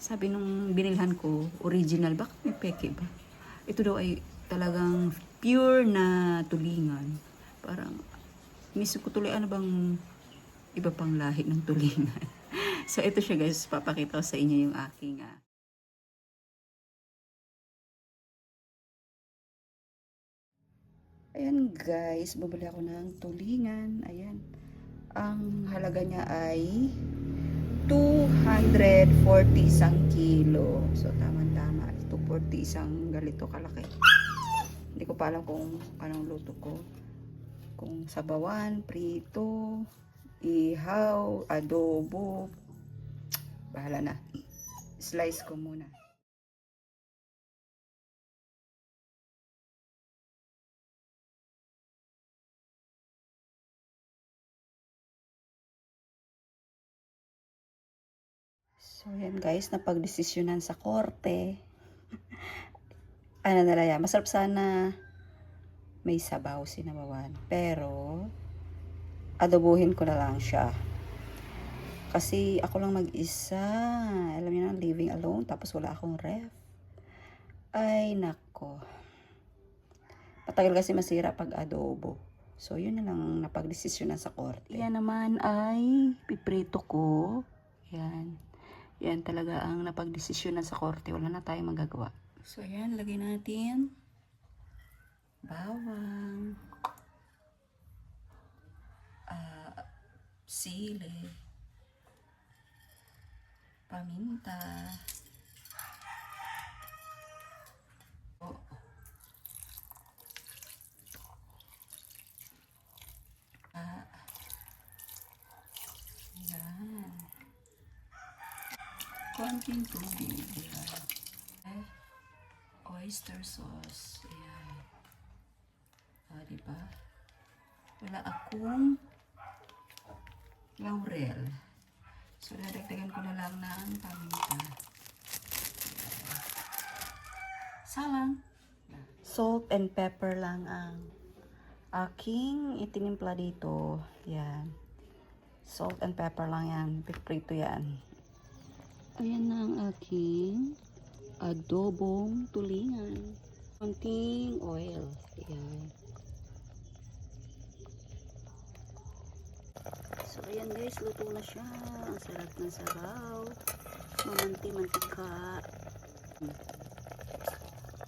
Sabi nung binilhan ko, original, bakit may peke ba? Ito daw ay talagang pure na tulingan. Parang, inisip ko tuloy, ano bang iba pang lahi ng tulingan? So, ito siya guys, papakita ko sa inyo yung aking Ayan guys, bumili ako ng tulingan. Ayan. Ang halaga niya ay 240 isang kilo. So, tama-tama. 240 isang galito kalaki. Hindi ko pa alam kung anong luto ko. Kung sabawan, prito, ihaw, adobo. Bahala na. Slice ko muna. So, yan guys, napagdesisyonan sa korte. Ano nila yan, masarap sana may sabaw sinabawan. Pero, adobohin ko na lang siya. Kasi ako lang mag-isa. Alam niyo na, living alone. Tapos wala akong ref. Ay, nako. Patagal kasi masira pag adobo. So, yun na lang napagdesisyonan sa korte. Yan naman ay piprito ko. Yan. Yan talaga ang napagdesisyonan sa korte. Wala na tayong magagawa. So, yan. Lagay natin bawang. Sili. Paminta. Yan. Konting tubig. Yan. Oyster sauce. Ayan. O, diba? Wala akong laurel. So, dadagdagan ko na lang ng paminta. Salang. Salt and pepper lang ang aking itinimpla dito. Yan. Salt and pepper lang yan. Piprito yan. Ayan na ang aking adobong tulingan. Konting oil. Ayan. So, ayan guys, luto na siya. Ang sarap ng sabaw. Mamanti-mantika.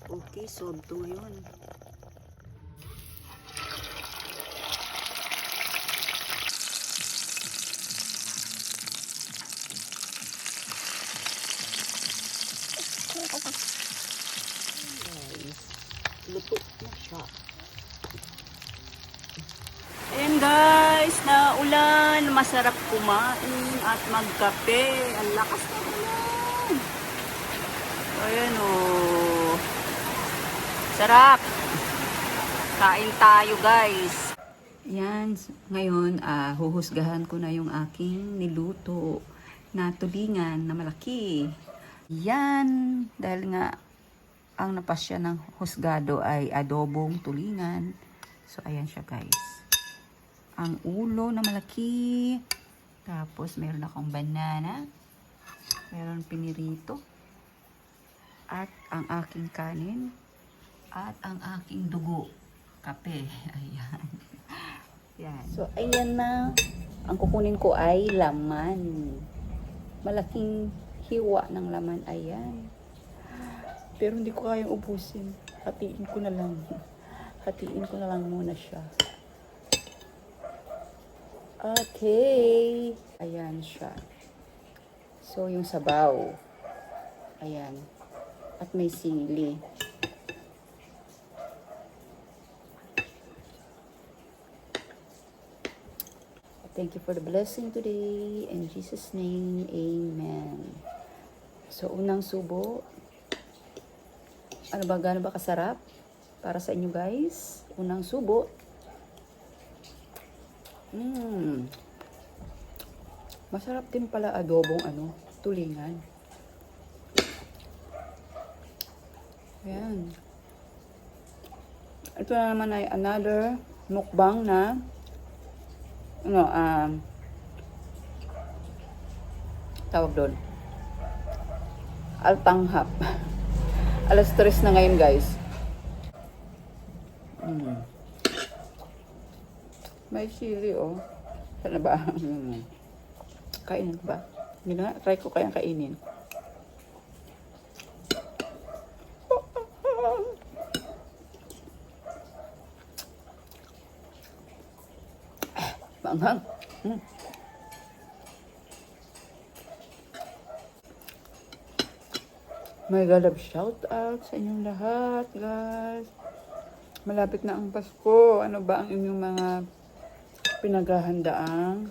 Okay, solve to ngayon. Guys, luto na siya. Ayan guys, na ulan, masarap kumain at magkape. Ang lakas ng ulan. Ayan o. Sarap. Kain tayo guys. Yan, ngayon huhusgahan ko na yung aking niluto na tulingan na malaki. Yan, dahil nga ang napasya ng husgado ay adobong tulingan. So ayan siya guys. Ang ulo na malaki. Tapos meron akong banana. Meron pinirito. At ang aking kanin. At ang aking dugo. Kape. Ayan. Yan. So, ayan na. Ang kukunin ko ay laman. Malaking hiwa ng laman. Ayan. Pero hindi ko kayang ubusin. Hatiin ko na lang. Hatiin ko na lang muna siya. Okay. Ayan siya. So, yung sabaw. Ayan. At may sili. Thank you for the blessing today. In Jesus' name, amen. So, unang subo. Ano ba, gaano ba kasarap? Para sa inyo guys. Unang subo. Masarap din pala adobong tulingan. Ayan. Ito na naman ay another mukbang na tawag doon. Altanghap. Alas 3 na ngayon, guys. May chili, oh. Sana ba? Kainin ba? Hindi na, try ko kayang kainin. Manghang. My God, shout out sa inyong lahat, guys. Malapit na ang Pasko. Ano ba ang inyong mga pinaghahandaang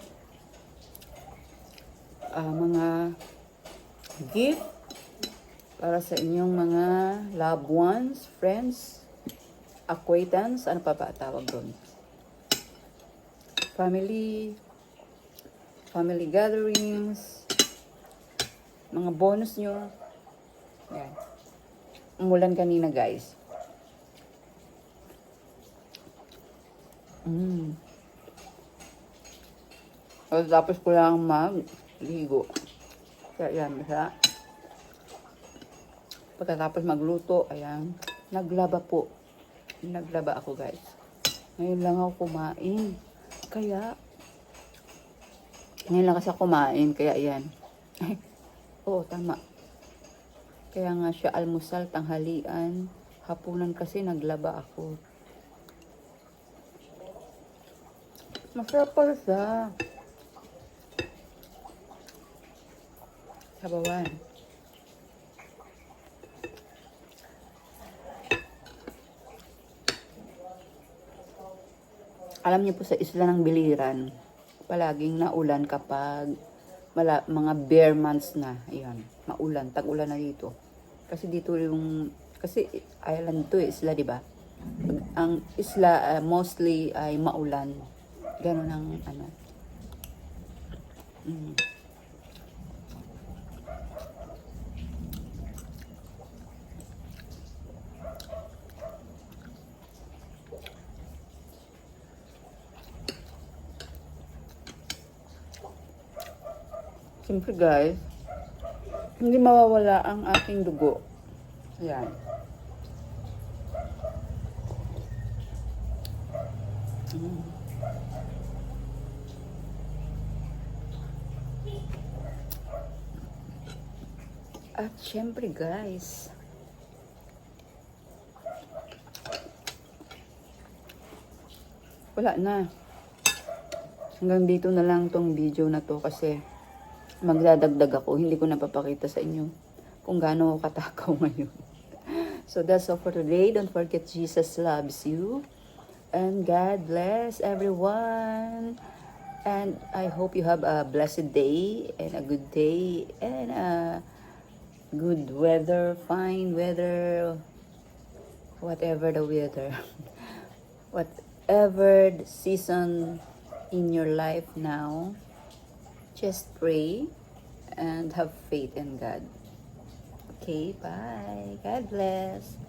mga gift para sa inyong mga loved ones, friends, acquaintance, ano pa ba tawag doon? Family gatherings, mga bonus nyo. Yan. Umulan kanina, guys. Tapos ko lang magligo. Kaya yan, basta. Pagkatapos magluto, ayan, naglaba po. Naglaba ako, guys. Ngayon lang ako kumain. Ngayon lang kasi ako kumain, kaya ayan. Oo, tama. Kaya nga siya almusal, tanghalian, hapunan kasi naglaba ako. Masarap pala siya. Sabawan. Alam niyo po sa isla ng Biliran, palaging naulan kapag mga bare months na. Ayan, maulan, tag-ulan na dito. Kasi dito kasi island to, isla, di ba? Ang isla mostly ay maulan. Ganun ang ano. Siyempre, guys, hindi mawawala ang aking dugo. Ayan. At siyempre, guys, wala na. Hanggang dito na lang tong video na to kasi magdadagdag ako. Hindi ko napapakita sa inyo kung gaano ako katakaw ngayon. So that's all for today. Don't forget, Jesus loves you. And God bless everyone. And I hope you have a blessed day and a good day and a good weather, fine weather, whatever the weather. Whatever the season in your life now. Just pray and have faith in God. Okay, bye. God bless.